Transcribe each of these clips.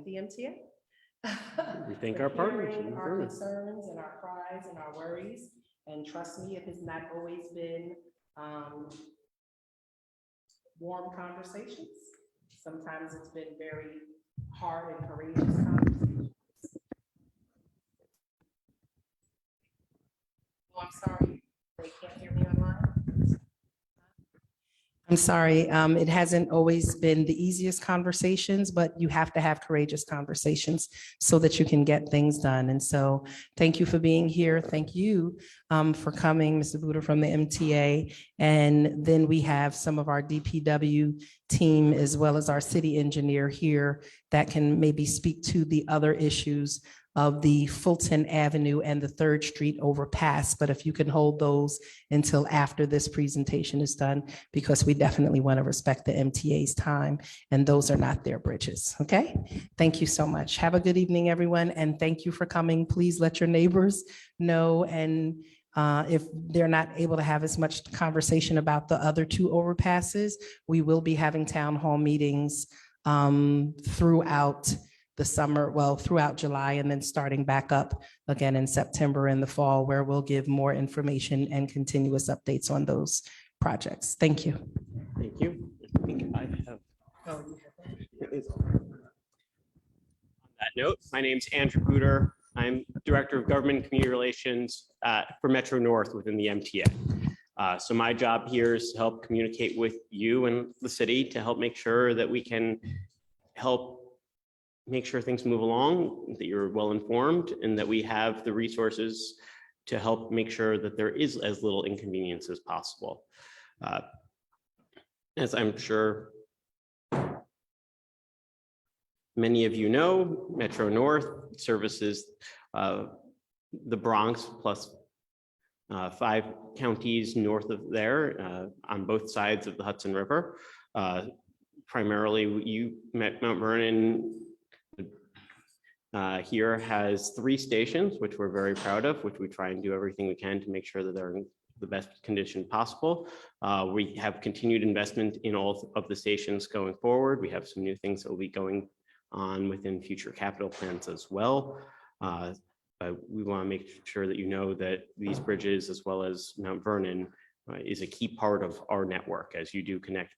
thank the MTA. We thank for our partners. hearing our concerns and our cries and our worries. And trust me, it has not always been warm conversations. Sometimes it's been very hard and courageous conversations. Oh, I'm sorry, they can't hear me online. I'm sorry, it hasn't always been the easiest conversations, but you have to have courageous conversations so that you can get things done. And so thank you for being here. Thank you for coming, Mr. Buddha from the MTA. And then we have some of our DPW team as well as our city engineer here that can maybe speak to the other issues of the Fulton Avenue and the 3rd Street overpass. But if you can hold those until after this presentation is done, because we definitely want to respect the MTA's time, and those are not their bridges, okay? Thank you so much. Have a good evening, everyone, and thank you for coming. Please let your neighbors know, and if they're not able to have as much conversation about the other 2 overpasses, we will be having town hall meetings throughout the summer, well, throughout July, and then starting back up again in September and the fall, where we'll give more information and continuous updates on those projects. Thank you. Thank you. I think I have. On that note, my name's Andrew Buder. I'm Director of Government and Community Relations for Metro North within the MTA. So my job here is to help communicate with you and the city to help make sure that we can help make sure things move along, that you're well informed, and that we have the resources to help make sure that there is as little inconvenience as possible. As I'm sure many of you know, Metro North services the Bronx plus 5 counties north of there on both sides of the Hudson River. Primarily, Mount Vernon here has 3 stations, which we're very proud of, which we try and do everything we can to make sure that they're in the best condition possible. We have continued investment in all of the stations going forward. We have some new things that will be going on within future capital plans as well. But we want to make sure that you know that these bridges, as well as Mount Vernon, is a key part of our network as you do connect,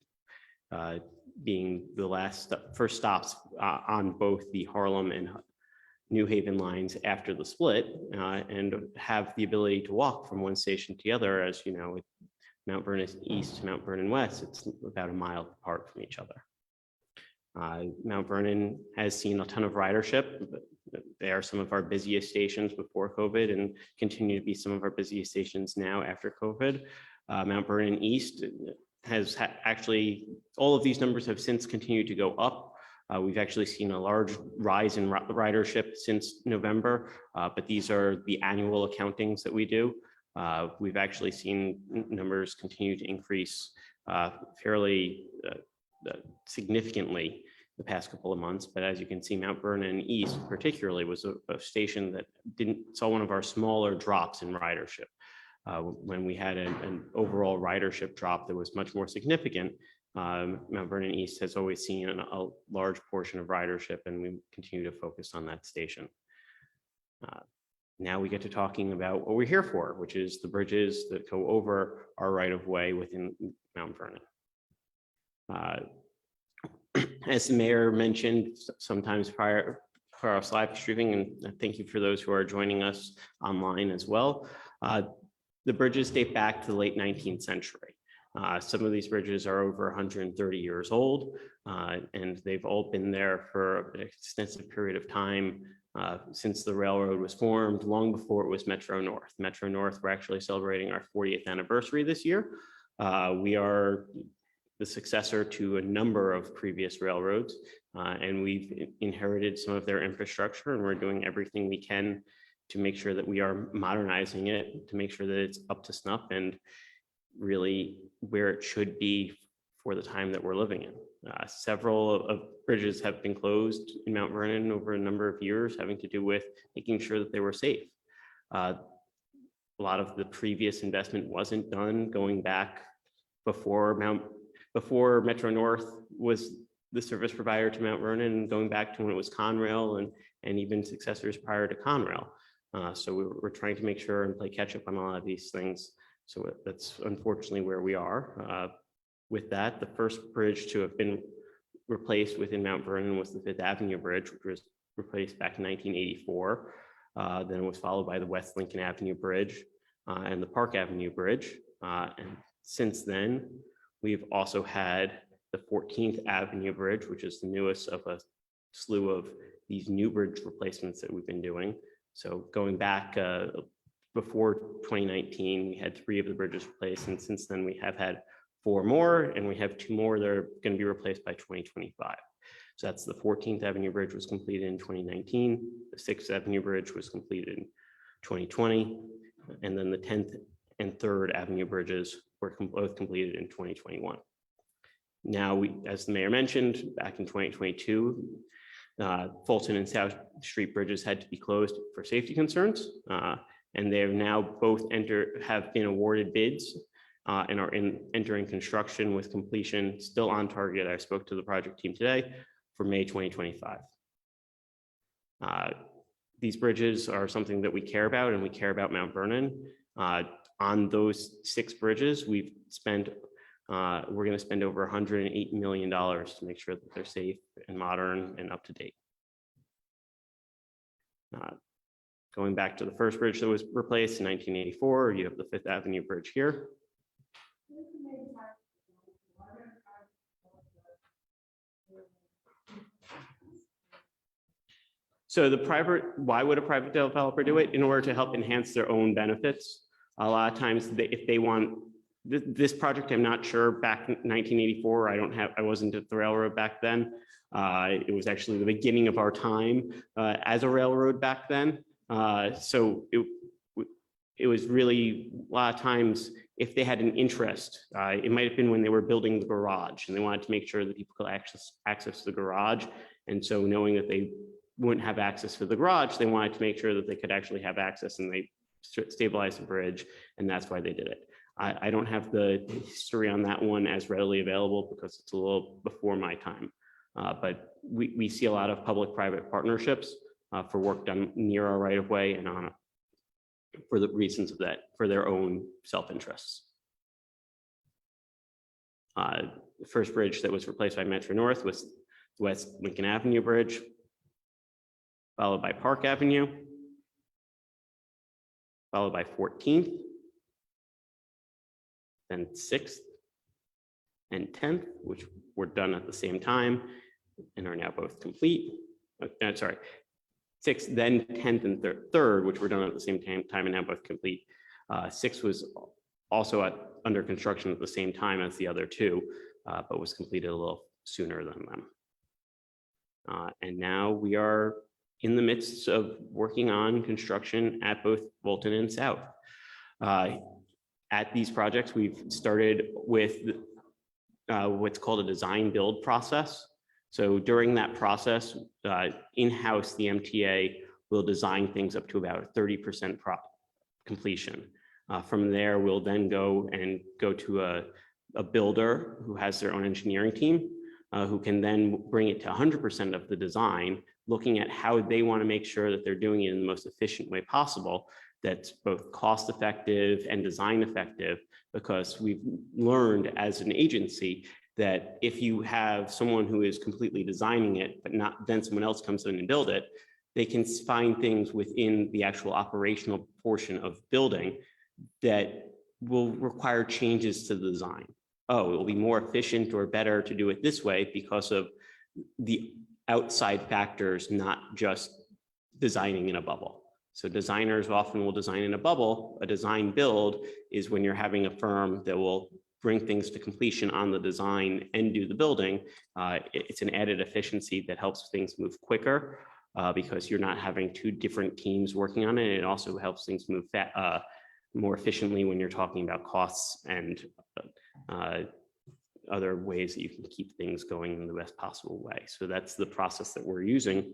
being the first stops on both the Harlem and New Haven lines after the split, and have the ability to walk from one station to the other. As you know, with Mount Vernon East to Mount Vernon West, it's about a mile apart from each other. Mount Vernon has seen a ton of ridership. They are some of our busiest stations before COVID and continue to be some of our busiest stations now after COVID. Mount Vernon East has actually, all of these numbers have since continued to go up. We've actually seen a large rise in ridership since November, but these are the annual accountings that we do. We've actually seen numbers continue to increase fairly significantly the past couple of months. But as you can see, Mount Vernon East particularly was a station that saw one of our smaller drops in ridership. When we had an overall ridership drop that was much more significant, Mount Vernon East has always seen a large portion of ridership, and we continue to focus on that station. Now we get to talking about what we're here for, which is the bridges that go over our right-of-way within Mount Vernon. As the mayor mentioned sometimes prior for our live streaming, and thank you for those who are joining us online as well, the bridges date back to the late 19th century. Some of these bridges are over 130 years old, and they've all been there for an extensive period of time since the railroad was formed, long before it was Metro North. Metro North, we're actually celebrating our 40th anniversary this year. We are the successor to a number of previous railroads, and we've inherited some of their infrastructure, and we're doing everything we can to make sure that we are modernizing it, to make sure that it's up to snuff and really where it should be for the time that we're living in. Several of bridges have been closed in Mount Vernon over a number of years, having to do with making sure that they were safe. A lot of the previous investment wasn't done going back before Metro North was the service provider to Mount Vernon, going back to when it was Conrail and even successors prior to Conrail. So we're trying to make sure and play catch up on a lot of these things. So that's unfortunately where we are. With that, the first bridge to have been replaced within Mount Vernon was the Fifth Avenue Bridge, which was replaced back in 1984. Then it was followed by the West Lincoln Avenue Bridge and the Park Avenue Bridge. And since then, we've also had the 14th Avenue Bridge, which is the newest of a slew of these new bridge replacements that we've been doing. So going back before 2019, we had 3 of the bridges replaced, and since then we have had 4 more, and we have 2 more that are going to be replaced by 2025. So that's the 14th Avenue Bridge was completed in 2019, the 6th Avenue Bridge was completed in 2020, and then the 10th and 3rd Avenue bridges were both completed in 2021. Now, as the mayor mentioned, back in 2022, Fulton and South Street bridges had to be closed for safety concerns, and they have now both have been awarded bids and are entering construction with completion still on target. I spoke to the project team today for May 2025. These bridges are something that we care about, and we care about Mount Vernon. On those 6 bridges, we're going to spend over $108 million to make sure that they're safe and modern and up to date. Going back to the first bridge that was replaced in 1984, you have the Fifth Avenue Bridge here. So why would a private developer do it? In order to help enhance their own benefits. A lot of times if they want this project, I'm not sure, back in 1984, I wasn't at the railroad back then. It was actually the beginning of our time as a railroad back then. So it was really a lot of times if they had an interest, it might have been when they were building the garage and they wanted to make sure that people could access the garage. And so knowing that they wouldn't have access to the garage, they wanted to make sure that they could actually have access, and they stabilized the bridge, and that's why they did it. I don't have the history on that one as readily available because it's a little before my time, but we see a lot of public-private partnerships for work done near our right-of-way and on for the reasons of that, for their own self-interests. The first bridge that was replaced by Metro North was the West Lincoln Avenue Bridge, followed by Park Avenue, followed by 14th, then 6th and 10th, which were done at the same time and are now both complete. Sorry, 6th, then 10th and 3rd, which were done at the same time and now both complete. 6th was also under construction at the same time as the other 2, but was completed a little sooner than them. And now we are in the midst of working on construction at both Fulton and South. At these projects, we've started with what's called a design build process. So during that process, in-house, the MTA will design things up to about 30% completion. From there, we'll then go to a builder who has their own engineering team, who can then bring it to 100% of the design, looking at how they want to make sure that they're doing it in the most efficient way possible, that's both cost effective and design effective, because we've learned as an agency that if you have someone who is completely designing it, but then someone else comes in and build it, they can find things within the actual operational portion of building that will require changes to the design. Oh, it will be more efficient or better to do it this way because of the outside factors, not just designing in a bubble. So designers often will design in a bubble. A design build is when you're having a firm that will bring things to completion on the design and do the building. It's an added efficiency that helps things move quicker because you're not having 2 different teams working on it. It also helps things move more efficiently when you're talking about costs and other ways that you can keep things going in the best possible way. So that's the process that we're using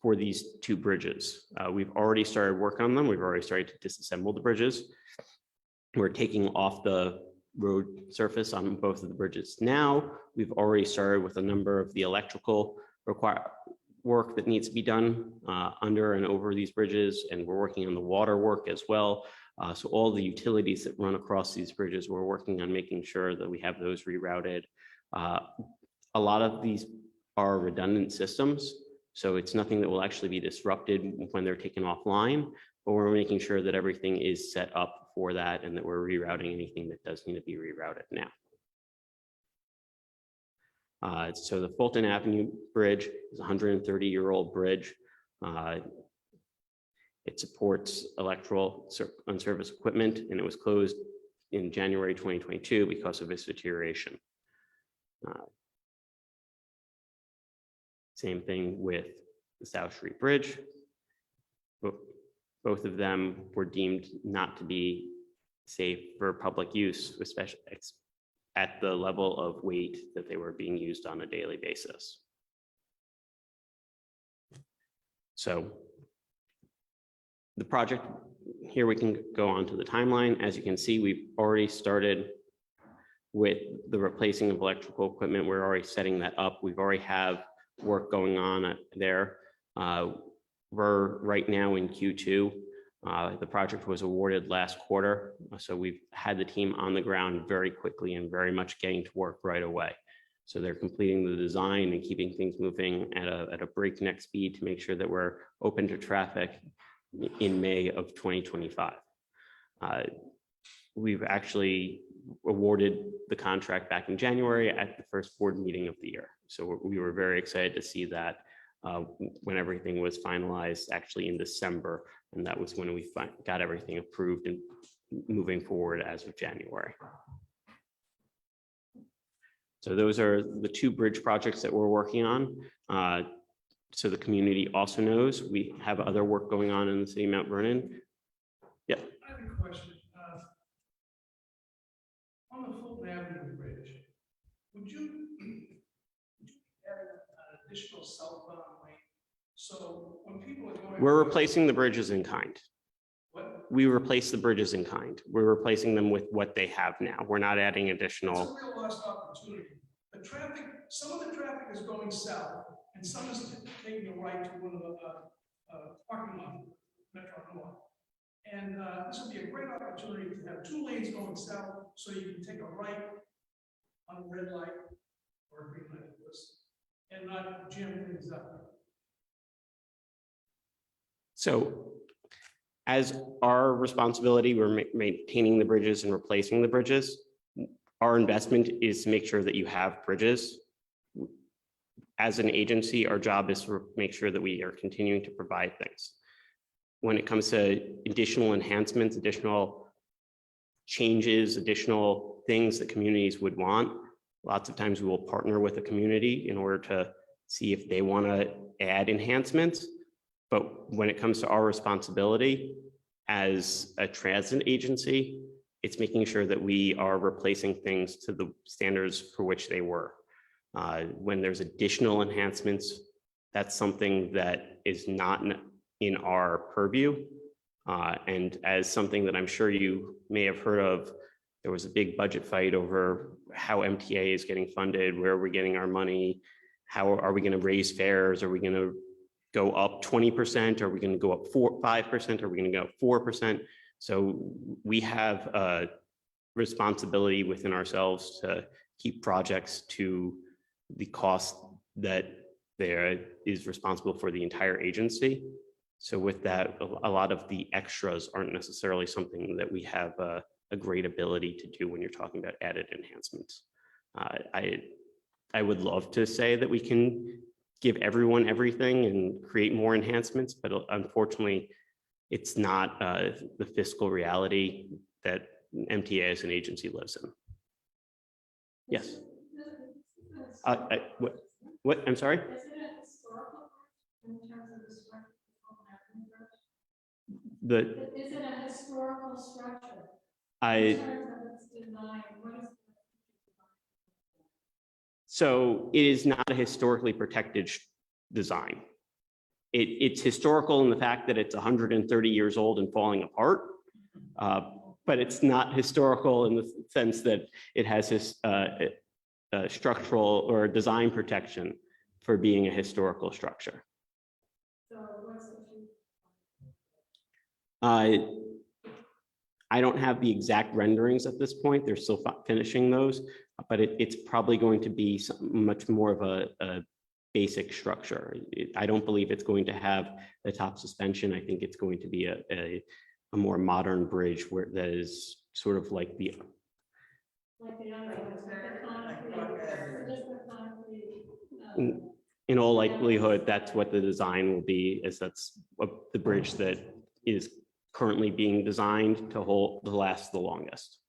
for these 2 bridges. We've already started work on them. We've already started to disassemble the bridges. We're taking off the road surface on both of the bridges now. We've already started with a number of the electrical work that needs to be done under and over these bridges, and we're working on the water work as well. So all the utilities that run across these bridges, we're working on making sure that we have those rerouted. A lot of these are redundant systems, so it's nothing that will actually be disrupted when they're taken offline, but we're making sure that everything is set up for that and that we're rerouting anything that does need to be rerouted now. So the Fulton Avenue Bridge is a 130-year-old bridge. It supports electrical on-service equipment, and it was closed in January 2022 because of its deterioration. Same thing with the South Street Bridge. Both of them were deemed not to be safe for public use, especially at the level of weight that they were being used on a daily basis. So the project, here we can go on to the timeline. As you can see, we've already started with the replacing of electrical equipment. We're already setting that up. We've already have work going on there. We're right now in Q2. The project was awarded last quarter, so we've had the team on the ground very quickly and very much getting to work right away. So they're completing the design and keeping things moving at a breakneck speed to make sure that we're open to traffic in May of 2025. We've actually awarded the contract back in January at the first board meeting of the year. So we were very excited to see that when everything was finalized actually in December, and that was when we got everything approved and moving forward as of January. So those are the two bridge projects that we're working on. So the community also knows we have other work going on in the city of Mount Vernon. Yeah. I have a question. On the Fulton Avenue Bridge, would you add an additional southbound lane? So when people are going. We're replacing the bridges in kind. What? We replace the bridges in kind. We're replacing them with what they have now. We're not adding It's additional. a real lost opportunity. The traffic, some of the traffic is going south and some is taking a right to one of the parking lot, Metro North. And this would be a great opportunity to have two lanes going south so you can take a right on a red light or a green light, and not jam things up. So as our responsibility, we're maintaining the bridges and replacing the bridges. Our investment is to make sure that you have bridges. As an agency, our job is to make sure that we are continuing to provide things. When it comes to additional enhancements, additional changes, additional things that communities would want, lots of times we will partner with the community in order to see if they want to add enhancements. But when it comes to our responsibility as a transit agency, it's making sure that we are replacing things to the standards for which they were. When there's additional enhancements, that's something that is not in our purview. And as something that I'm sure you may have heard of, there was a big budget fight over how MTA is getting funded, where are we getting our money, how are we going to raise fares, are we going to go up 20%, are we going to go up 5%, are we going to go up 4%? So we have a responsibility within ourselves to keep projects to the cost that there is responsible for the entire agency. So with that, a lot of the extras aren't necessarily something that we have a great ability to do when you're talking about added enhancements. I would love to say that we can give everyone everything and create more enhancements, but unfortunately, it's not the fiscal reality that MTA as an agency lives in. Yes. What? I'm sorry? Is it a historical in terms of the structure? Is it a historical structure? In terms of its design, what is So it is not a historically protected design. It's historical in the fact that it's 130 years old and falling apart, but it's not historical in the sense that it has this structural or design protection for being a historical structure. So what's the future? I don't have the exact renderings at this point. They're still finishing those, but it's probably going to be much more of a basic structure. I don't believe it's going to have a top suspension. I think it's going to be a more modern bridge where that is sort of like the Like the other ones, the concrete, just the concrete. in all likelihood, that's what the design will be, is that's the bridge that is currently being designed to last the longest.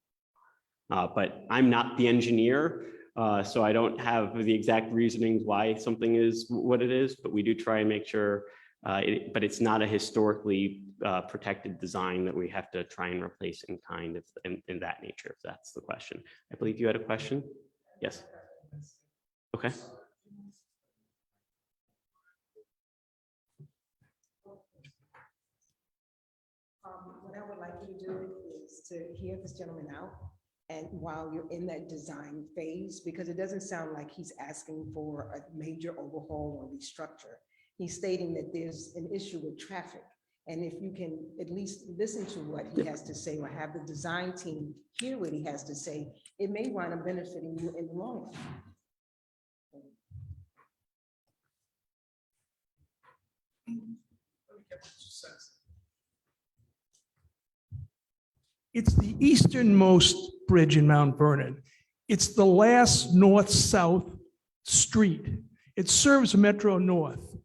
But I'm not the engineer, so I don't have the exact reasonings why something is what it is, but we do try and make sure, but it's not a historically protected design that we have to try and replace in kind of in that nature, if that's the question. I believe you had a question? Yes. Okay. What I would like you to do is to hear this gentleman out, and while you're in that design phase, because it doesn't sound like he's asking for a major overhaul or restructure. He's stating that there's an issue with traffic. And if you can at least listen to what he has to say, or have the design team hear what he has to say, it may wind up benefiting you in the long run. It's the easternmost bridge in Mount Vernon. It's the last north-south street. It serves Metro North.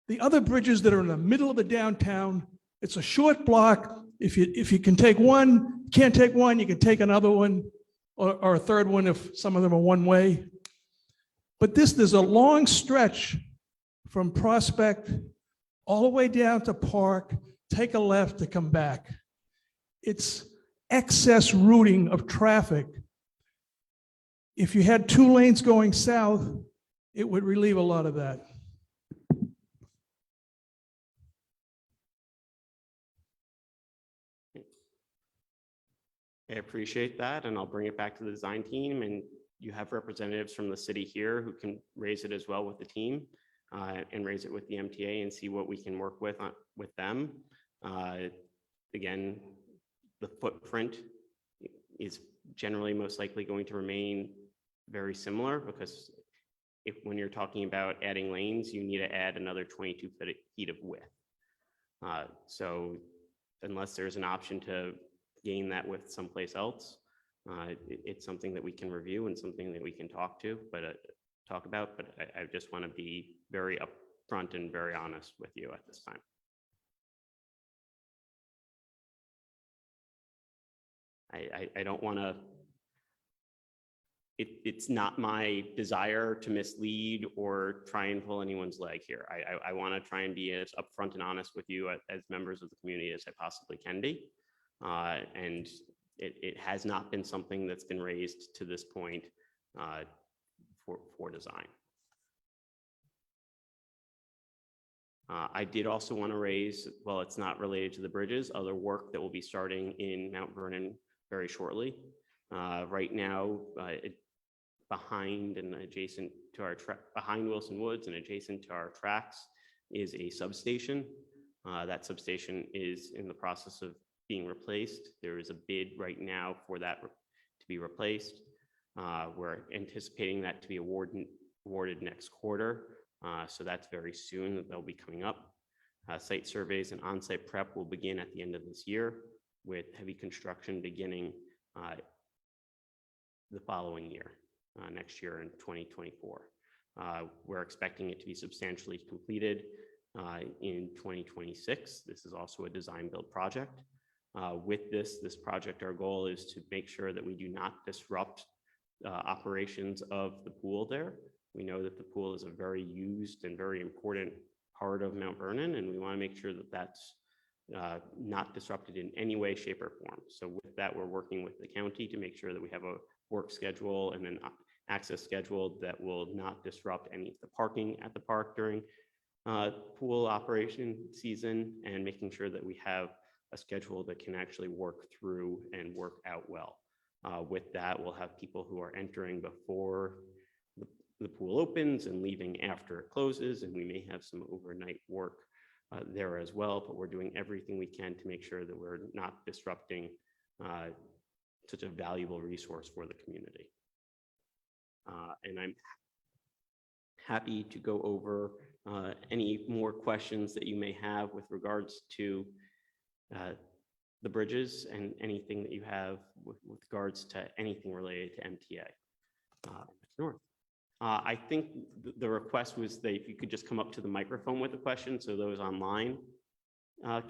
The other bridges that are in the middle of the downtown, it's a short block. If you can take one, can't take one, you can take another one, or a third one if some of them are one way. But there's a long stretch from Prospect all the way down to Park, take a left to come back. It's excess routing of traffic. If you had 2 lanes going south, it would relieve a lot of that. I appreciate that, and I'll bring it back to the design team, and you have representatives from the city here who can raise it as well with the team, and raise it with the MTA and see what we can work with them. Again, the footprint is generally most likely going to remain very similar, because when you're talking about adding lanes, you need to add another 22 feet of width. So unless there's an option to gain that width someplace else, it's something that we can review and something that we can talk about, but I just want to be very upfront and very honest with you at this time. I don't want to, it's not my desire to mislead or try and pull anyone's leg here. I want to try and be as upfront and honest with you as members of the community as I possibly can be. And it has not been something that's been raised to this point for design. I did also want to raise, well, it's not related to the bridges, other work that will be starting in Mount Vernon very shortly. Right now, behind and adjacent to our behind Wilson Woods and adjacent to our tracks is a substation. That substation is in the process of being replaced. There is a bid right now for that to be replaced. We're anticipating that to be awarded next quarter. So that's very soon that they'll be coming up. Site surveys and on-site prep will begin at the end of this year, with heavy construction beginning the following year, next year in 2024. We're expecting it to be substantially completed in 2026. This is also a design build project. With this project, our goal is to make sure that we do not disrupt operations of the pool there. We know that the pool is a very used and very important part of Mount Vernon, and we want to make sure that that's not disrupted in any way, shape, or form. So with that, we're working with the county to make sure that we have a work schedule and an access schedule that will not disrupt any of the parking at the park during pool operation season, and making sure that we have a schedule that can actually work through and work out well. With that, we'll have people who are entering before the pool opens and leaving after it closes, and we may have some overnight work there as well, but we're doing everything we can to make sure that we're not disrupting such a valuable resource for the community. And I'm happy to go over any more questions that you may have with regards to the bridges and anything that you have with regards to anything related to MTA. North. I think the request was that if you could just come up to the microphone with a question so those online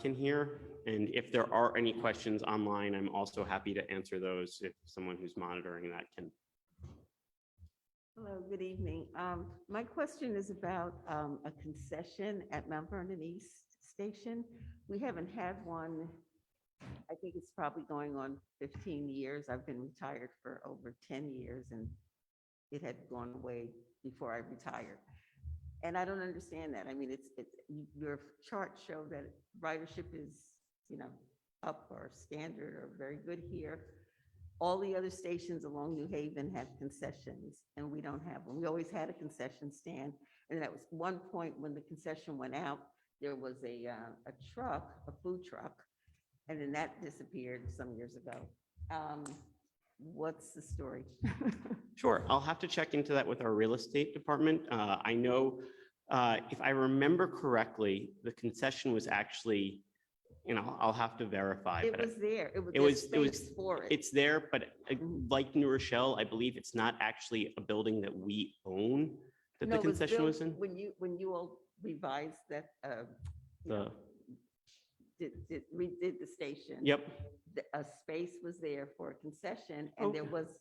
can hear. And if there are any questions online, I'm also happy to answer those if someone who's monitoring that can. Hello, good evening. My question is about a concession at Mount Vernon East Station. We haven't had one. I think it's probably going on 15 years. I've been retired for over 10 years and it had gone away before I retired. And I don't understand that. I mean, your chart showed that ridership is, up or standard or very good here. All the other stations along New Haven have concessions and we don't have one. We always had a concession stand. And that was one point when the concession went out, there was a truck, a food truck, and then that disappeared some years ago. What's the story? Sure, I'll have to check into that with our real estate department. I know, if I remember correctly, the concession was actually, I'll have to verify. It but was there. it was for it. it's there, but like New Rochelle, I believe it's not actually a building that we own that the No, it was concession was built in. When you all revised that, The, redid the station. yep, A space was there for a concession and there Okay. was.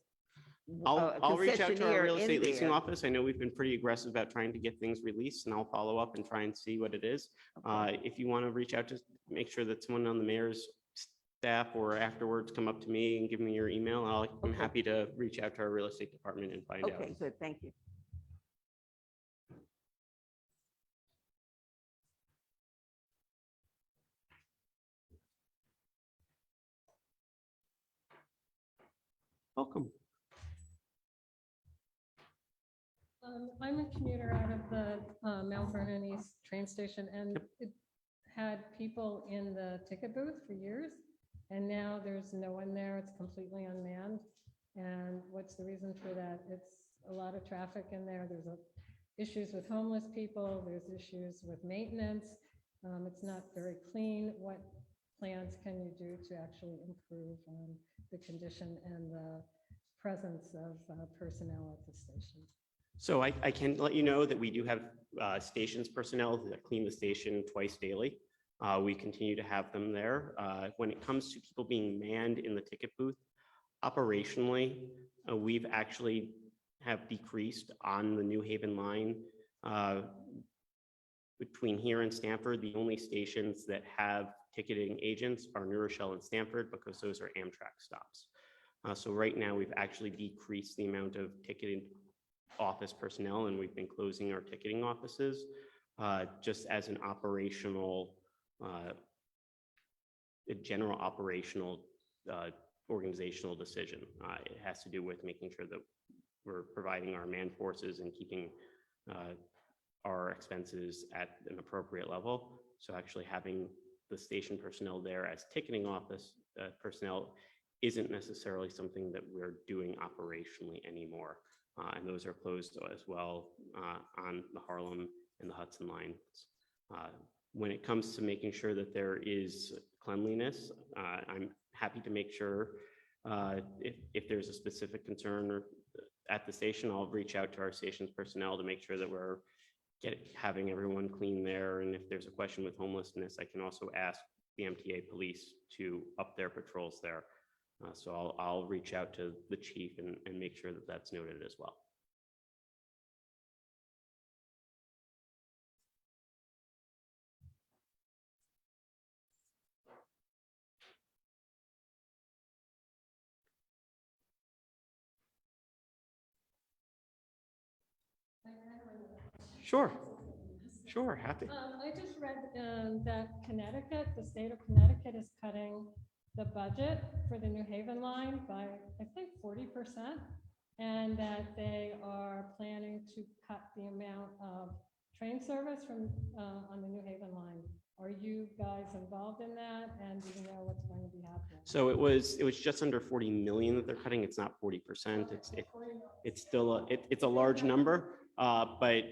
I'll reach out to our real concessionaire in estate leasing there. office. I know we've been pretty aggressive about trying to get things released, and I'll follow up and try and see what it is. Okay. If you want to reach out, just make sure that someone on the mayor's staff or afterwards come up to me and give me your email. I'm Okay. happy to reach out to our real estate department and find out. Okay, good, thank you. Welcome. I'm a commuter out of the Mount Vernon East train station, and it had people in the ticket booth for years, and now there's no one there. It's completely unmanned. And what's the reason for that? It's a lot of traffic in there. There's issues with homeless people. There's issues with maintenance. It's not very clean. What plans can you do to actually improve the condition and the presence of personnel at the station? So I can let you know that we do have stations personnel that clean the station twice daily. We continue to have them there. When it comes to people being manned in the ticket booth, operationally, we've actually have decreased on the New Haven line. Between here and Stamford, the only stations that have ticketing agents are New Rochelle and Stamford because those are Amtrak stops. So right now we've actually decreased the amount of ticketing office personnel and we've been closing our ticketing offices just as an operational, a general operational organizational decision. It has to do with making sure that we're providing our man forces and keeping our expenses at an appropriate level. So actually having the station personnel there as ticketing office personnel isn't necessarily something that we're doing operationally anymore. And those are closed as well on the Harlem and the Hudson lines. When it comes to making sure that there is cleanliness, I'm happy to make sure if there's a specific concern or at the station, I'll reach out to our station's personnel to make sure that we're having everyone clean there. And if there's a question with homelessness, I can also ask the MTA police to up their patrols there. So I'll reach out to the chief and make sure that that's noted as well. Sure. Sure, happy. I just read that Connecticut, the state of Connecticut is cutting the budget for the New Haven line by, I think, 40%. And that they are planning to cut the amount of train service from, on the New Haven line. Are you guys involved in that? And do you know what's going to be happening? So it was just under 40 million that they're cutting. It's not 40%. It's still it's a large number, but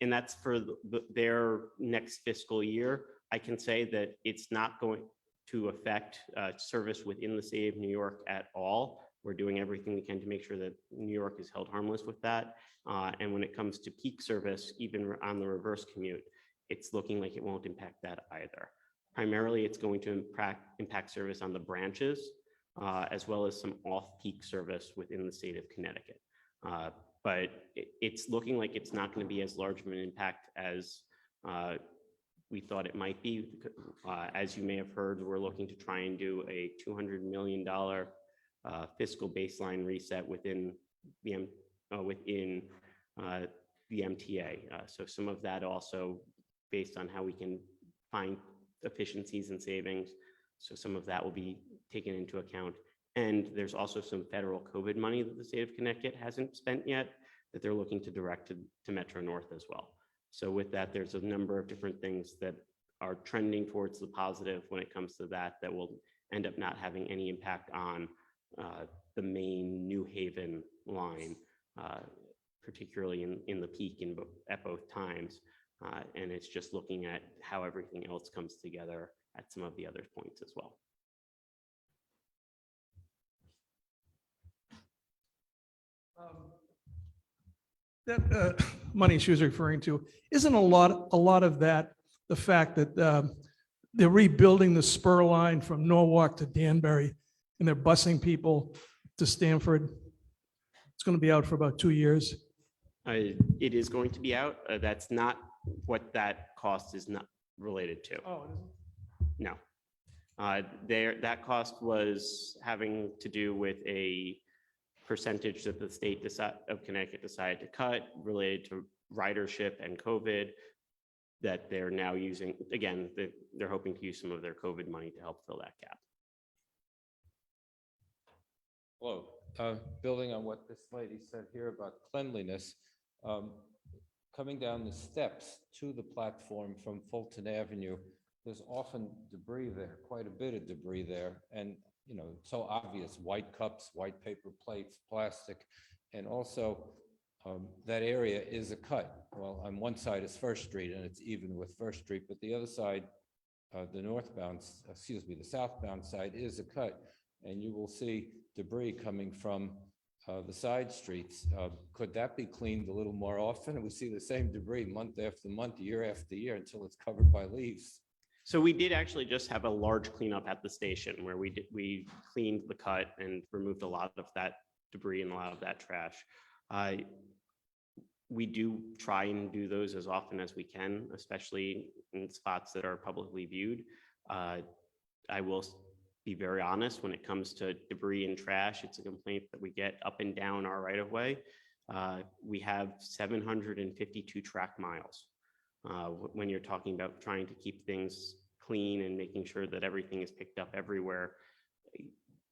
and that's for their next fiscal year. I can say that it's not going to affect service within the state of New York at all. We're doing everything we can to make sure that New York is held harmless with that. And when it comes to peak service, even on the reverse commute, it's looking like it won't impact that either. Primarily, it's going to impact service on the branches, as well as some off-peak service within the state of Connecticut. But it's looking like it's not going to be as large of an impact as we thought it might be. As you may have heard, we're looking to try and do a $200 million fiscal baseline reset within the MTA. So some of that also based on how we can find efficiencies and savings. So some of that will be taken into account. And there's also some federal COVID money that the state of Connecticut hasn't spent yet that they're looking to direct to Metro North as well. So with that, there's a number of different things that are trending towards the positive when it comes to that will end up not having any impact on the main New Haven line, particularly in the peak at both times. And it's just looking at how everything else comes together at some of the other points as well. That money she was referring to, isn't a lot of that the fact that they're rebuilding the spur line from Norwalk to Danbury, and they're busing people to Stamford? It's going to be out for about 2 years. It is going to be out. That's not what that cost is not related to. Oh, it isn't? No. That cost was having to do with a percentage that the state of Connecticut decided to cut related to ridership and COVID that they're now using. Again, they're hoping to use some of their COVID money to help fill that gap. Hello. Building on what this lady said here about cleanliness, coming down the steps to the platform from Fulton Avenue, there's often debris there, quite a bit of debris there. And, you know, it's so obvious, white cups, white paper plates, plastic, and also that area is a cut. Well, on one side is First Street and it's even with First Street, but the other side, the southbound side is a cut. And you will see debris coming from the side streets. Could that be cleaned a little more often? And we see the same debris month after month, year after year, until it's covered by leaves. So we did actually just have a large cleanup at the station where we cleaned the cut and removed a lot of that debris and a lot of that trash. We do try and do those as often as we can, especially in spots that are publicly viewed. I will be very honest, when it comes to debris and trash, it's a complaint that we get up and down our right of way. We have 752 track miles. When you're talking about trying to keep things clean and making sure that everything is picked up everywhere,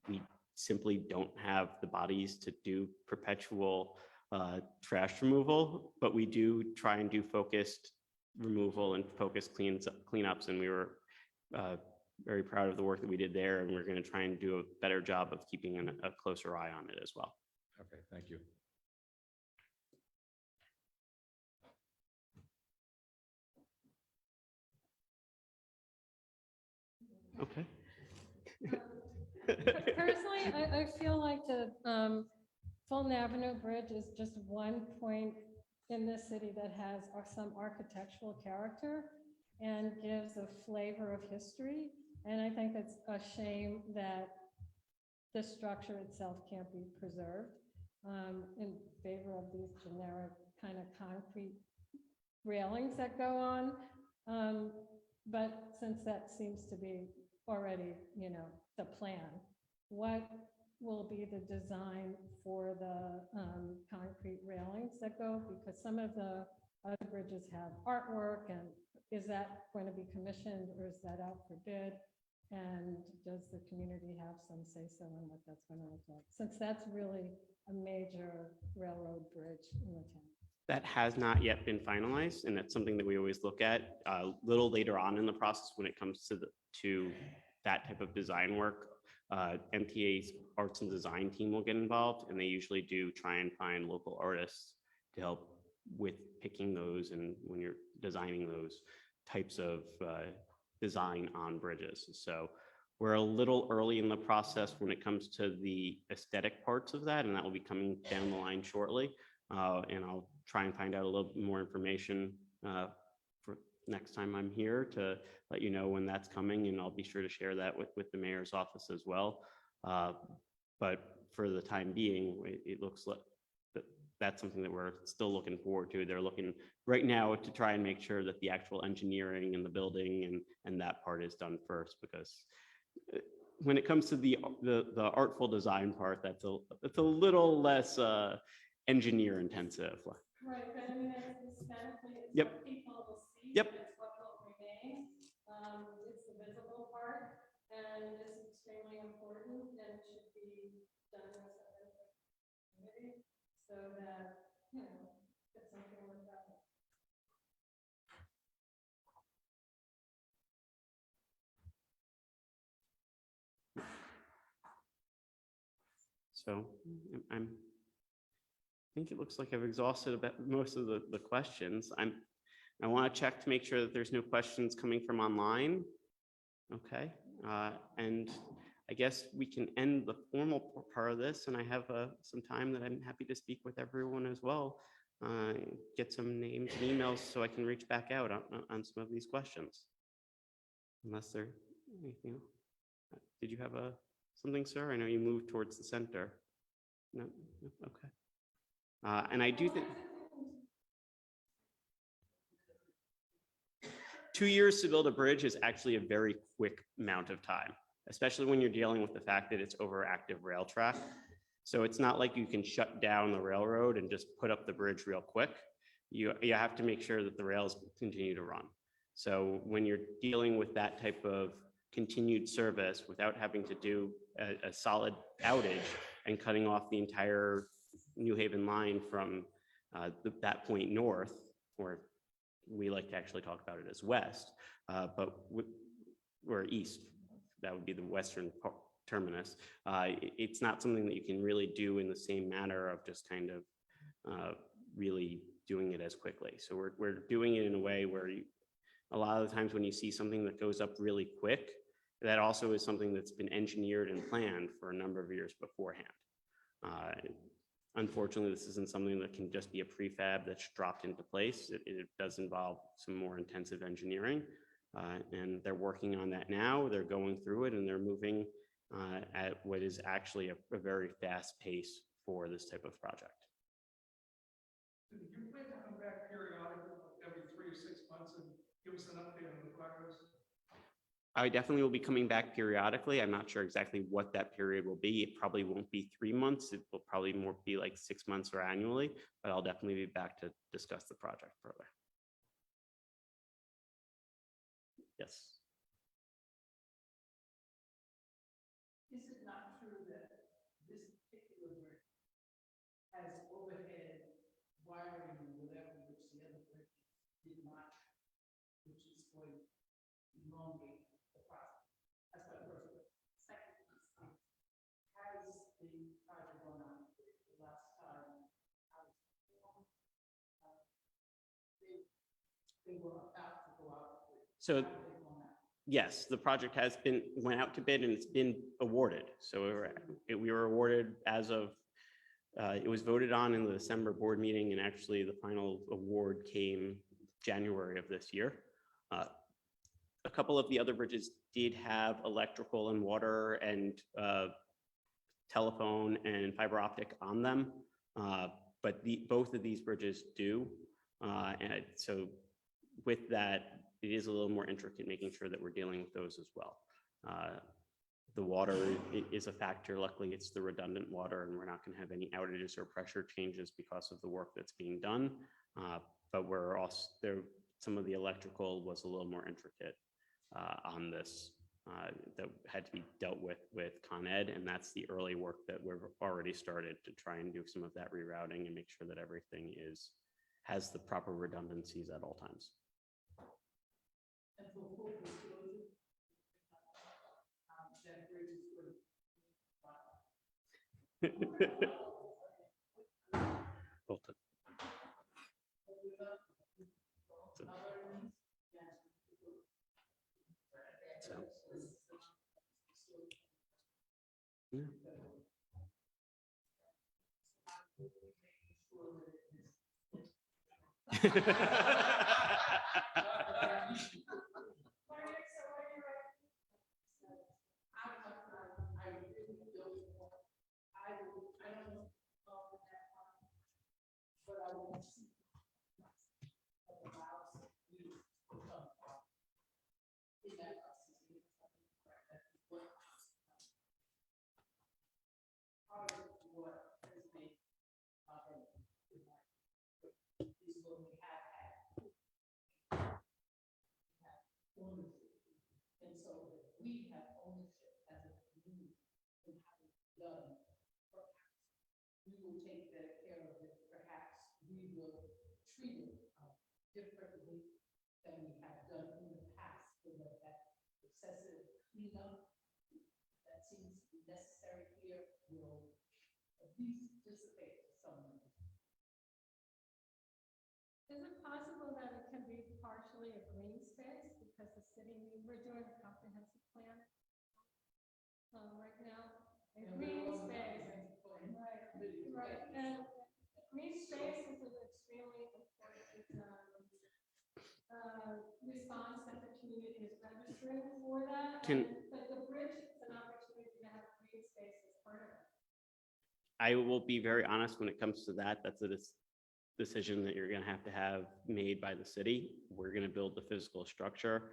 we simply don't have the bodies to do perpetual trash removal, but we do try and do focused removal and focused cleanups, and we were very proud of the work that we did there, and we're going to try and do a better job of keeping a closer eye on it as well. Okay, thank you. Okay. Personally, I feel like the Fulton Avenue Bridge is just one point in this city that has some architectural character and gives a flavor of history. And I think it's a shame that the structure itself can't be preserved in favor of these generic kind of concrete railings that go on. But since that seems to be already, you know, the plan, what will be the design for the concrete railings that go? Because some of the other bridges have artwork, and is that going to be commissioned or is that out for bid? And does the community have some say-so in what that's going to look like? Since that's really a major railroad bridge in the town. That has not yet been finalized, and that's something that we always look at a little later on in the process when it comes to that type of design work. MTA's arts and design team will get involved, and they usually do try and find local artists to help with picking those and when you're designing those types of design on bridges. So we're a little early in the process when it comes to the aesthetic parts of that, and that will be coming down the line shortly. And I'll try and find out a little bit more information for next time I'm here to let you know when that's coming, and I'll be sure to share that with the mayor's office as well. But for the time being, it looks like that's something that we're still looking forward to. They're looking right now to try and make sure that the actual engineering and the building and that part is done first, because when it comes to the artful design part, that's a little less engineer intensive. Right, but I mean, it's aesthetically, it's Yep. what people will see. Yep. It's what will remain. It's the visible part, and it's extremely important, and it should be done as a committee, so that, you know, it's something worth having. So I think it looks like I've exhausted about most of the questions. I want to check to make sure that there's no questions coming from online. Okay, and I guess we can end the formal part of this, and I have some time that I'm happy to speak with everyone as well. Get some names and emails so I can reach back out on some of these questions. Unless there anything. Did you have something, sir? I know you moved towards the center. No, okay. And I do think 2 years to build a bridge is actually a very quick amount of time, especially when you're dealing with the fact that it's over active rail track. So it's not like you can shut down the railroad and just put up the bridge real quick. You have to make sure that the rails continue to run. So when you're dealing with that type of continued service without having to do a solid outage and cutting off the entire New Haven line from that point north, or we like to actually talk about it as west, but or east, that would be the western terminus. It's not something that you can really do in the same manner of just kind of really doing it as quickly. So we're doing it in a way where a lot of the times when you see something that goes up really quick, that also is something that's been engineered and planned for a number of years beforehand. Unfortunately, this isn't something that can just be a prefab that's dropped into place. It does involve some more intensive engineering, and they're working on that now. They're going through it, and they're moving at what is actually a very fast pace for this type of project. Do you plan to come back periodically, every 3 or 6 months, and give us an update on the progress? I definitely will be coming back periodically. I'm not sure exactly what that period will be. It probably won't be 3 months. It will probably more be like 6 months or annually, but I'll definitely be back to discuss the project further. Yes. Is it not true that this particular bridge has overhead wiring or whatever, which the other bridge did not, which is going to elongate the process? That's my first question. Second, has the project gone on the last time? They were about to go out. So yes, the project went out to bid and it's been awarded. So we were awarded as of, it was voted on in the December board meeting, and actually the final award came January of this year. A couple of the other bridges did have electrical and water and telephone and fiber optic on them, but both of these bridges do. And so with that, it is a little more intricate, making sure that we're dealing with those as well. The water is a factor. Luckily, it's the redundant water, and we're not going to have any outages or pressure changes because of the work that's being done. but we're also there, some of the electrical was a little more intricate on this that had to be dealt with Con Ed, and that's the early work that we've already started to try and do some of that rerouting and make sure that everything has the proper redundancies at all times. And for full disclosure, that bridge is good. Bolton. So. Yeah. And so we have ownership as a community in how it's done. Perhaps we will take better care of it. Perhaps we will treat it differently than we have done in the past. So that excessive cleanup that seems to be necessary here will at least dissipate to some level. Is it possible that it can be partially a green space because the city, we're doing a comprehensive plan right now, and green space, right, and green space is an extremely important response that the community is registering for that. But the bridge is an opportunity to have green space as part of it. I will be very honest when it comes to that. That's a decision that you're going to have made by the city. We're going to build the physical structure.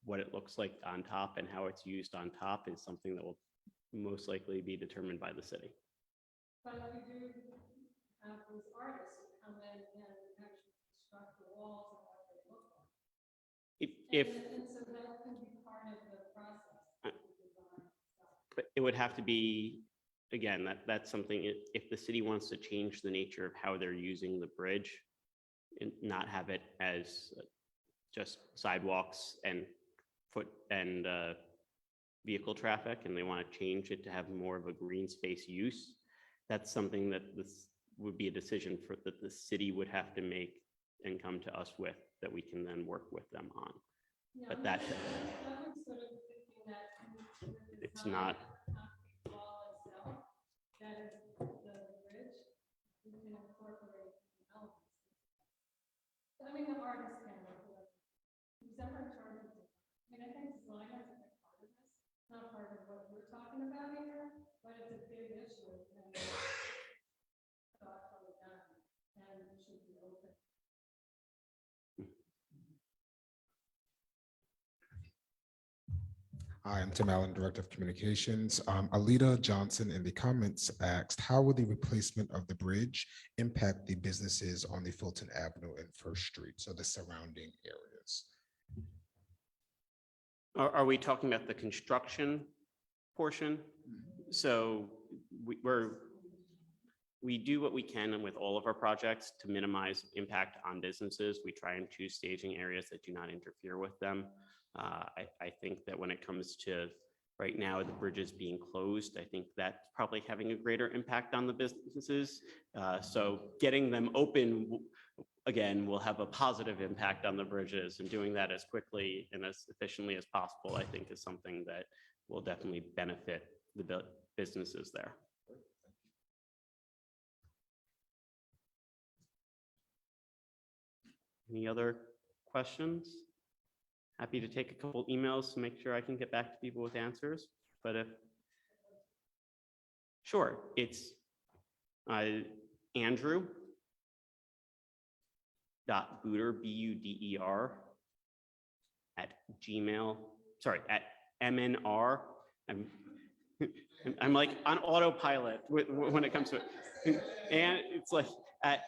What it looks like on top and how it's used on top is something that will most likely be determined by the city. But we do have those artists who come in and actually construct the walls and what they look like. And so that can be part of the process. But it would have to be, again, that's something, if the city wants to change the nature of how they're using the bridge and not have it as just sidewalks and foot and vehicle traffic, and they want to change it to have more of a green space use, that's something that this would be a decision that the city would have to make and come to us with, that we can then work with them on. Yeah, But that, I was sort of thinking that it's not. Wall itself, that is the bridge, you can incorporate elements. I mean, the artist can, who's ever in charge of it. I mean, I think design is a big part of this, not part of what we're talking about here, but it's a big issue and thoughtfully done, and it should be open. Hi, I'm Tim Allen, Director of Communications. Alita Johnson in the comments asked, how will the replacement of the bridge impact the businesses on the Fulton Avenue and First Street, so the surrounding areas? Are we talking about the construction portion? So we do what we can with all of our projects to minimize impact on businesses. We try and choose staging areas that do not interfere with them. I think that when it comes to right now, the bridges being closed, I think that's probably having a greater impact on the businesses. So getting them open, again, will have a positive impact on the bridges, and doing that as quickly and as efficiently as possible, I think, is something that will definitely benefit the businesses there. Any other questions? Happy to take a couple emails to make sure I can get back to people with answers, but sure, it's Andrew .Buder, BUDER at MNR. I'm like on autopilot when it comes to it. And it's like at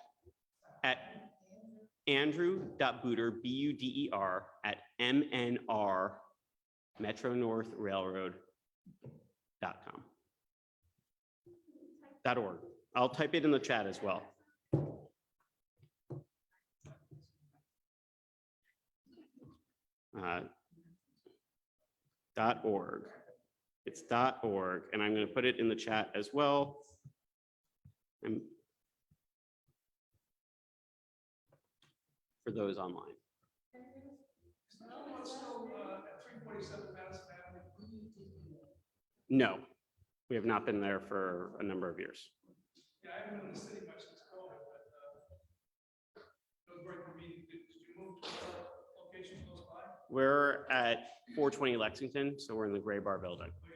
Andrew.Buder, B-U-D-E-R, at MNR, Metro North Railroad.com. .org. I'll type it in the chat as well. .org. It's .org, and I'm going to put it in the chat as well. And for those online. Is the other one still at 347 Madison Avenue? No, we have not been there for a number of years. Yeah, I haven't been in the city much since COVID, but it was very convenient. Did you move to a location close by? We're at 420 Lexington, so we're in the Gray Bar building. Oh,